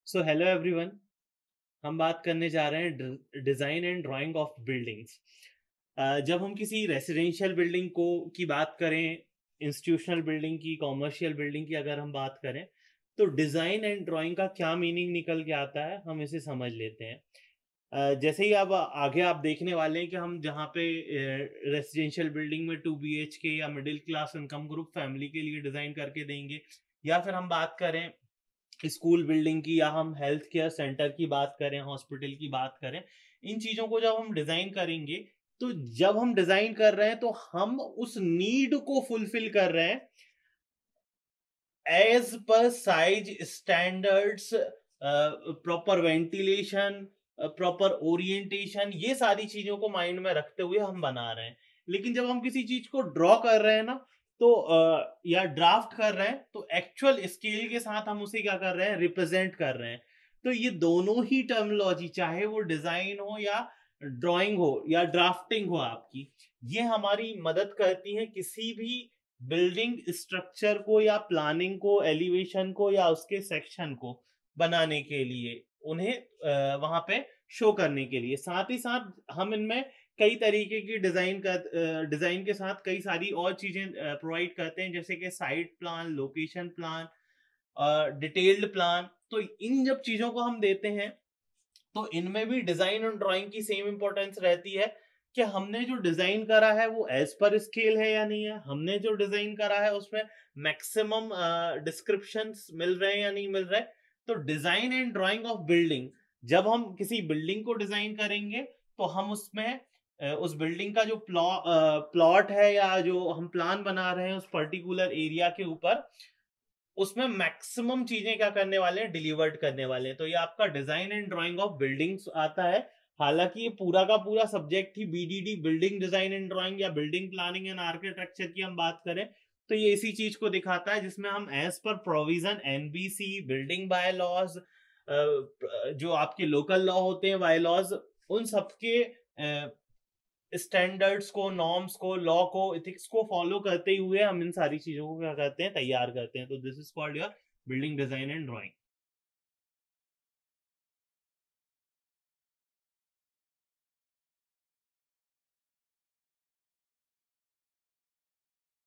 So hello everyone. हम बात करने जा रहे हैं design and drying of buildings. जब हम किसी रेसिडेंशियल बिल्डिंग को की बात करें, इंस्टीट्यूशनल बिल्डिंग की, कमर्शियल बिल्डिंग की अगर हम बात करें, तो डिज़ाइन एंड ड्राइंग का क्या मीनिंग निकल के आता है, हम इसे समझ लेते हैं। जैसे ही अब आगे आप देखने वाले हैं कि हम जहाँ पे रेसिडेंशियल बिल्डिंग में 2 BHK या middle class income group family के लिए डिज़ाइन करके देंगे, या फिर हम बात करें स्कूल बिल्डिंग की, या हम हेल्थ केयर सेंटर की बात करें, हॉस्पिटल की बात करें, इन चीज़ों को जब हम डिज़ाइन करेंगे, तो जब हम डिज़ाइन कर रहे हैं तो हम उस नीड को फुलफिल कर रहे हैं एज पर size standards, proper ventilation, proper orientation, ये सारी चीज़ों को माइंड में रखते हुए हम बना रहे हैं। लेकिन जब हम किसी चीज़ को ड्रॉ कर रहे हैं ना, तो या ड्राफ्ट कर रहे हैं, तो एक्चुअल स्केल के साथ हम उसे क्या कर रहे हैं, रिप्रेजेंट कर रहे हैं। तो ये दोनों ही टर्मिनोलॉजी, चाहे वो डिजाइन हो या ड्राइंग हो या ड्राफ्टिंग हो आपकी, ये हमारी मदद करती है किसी भी बिल्डिंग स्ट्रक्चर को या प्लानिंग को, एलिवेशन को या उसके सेक्शन को बनाने के लिए, उन्हें वहां पे शो करने के लिए। साथ ही साथ हम इनमें कई तरीके की डिजाइन के साथ कई सारी और चीजें प्रोवाइड करते हैं, जैसे कि site plan, location plan, detailed plan. तो इन जब चीजों को हम देते हैं, तो इनमें भी डिजाइन और ड्राइंग की सेम इंपॉर्टेंस रहती है कि हमने जो डिजाइन करा है वो एज पर स्केल है या नहीं है, हमने जो डिजाइन करा है उसमें मैक्सिमम डिस्क्रिप्शंस मिल रहे हैं या नहीं मिल रहे। तो design and drying of building, जब हम किसी बिल्डिंग को डिजाइन करेंगे, तो हम उसमें उस बिल्डिंग का जो प्लॉट है या जो हम प्लान बना रहे हैं उस पर्टिकुलर एरिया के ऊपर, उसमें मैक्सिमम चीजें क्या करने वाले हैं, डिलीवर्ड करने वाले हैं। तो ये आपका design and drying of buildings आता है। हालांकि ये पूरा का पूरा subject he BDD, building design and drawing या बिल्डिंग प्लानिंग एंड आर्किटेक्चर की हम बात करें, तो ये इसी चीज को दिखाता है, जिसमें हम एज पर provision NBC, building bylaws, जो आपके लोकल लॉ होते हैं, बाय लॉज, उन सबके स्टैंडर्ड्स को, नॉर्म्स को, लॉ को, इथिक्स को फॉलो करते हुए हम इन सारी चीजों को क्या करते हैं, तैयार करते हैं। तो this is called your building design and drawing.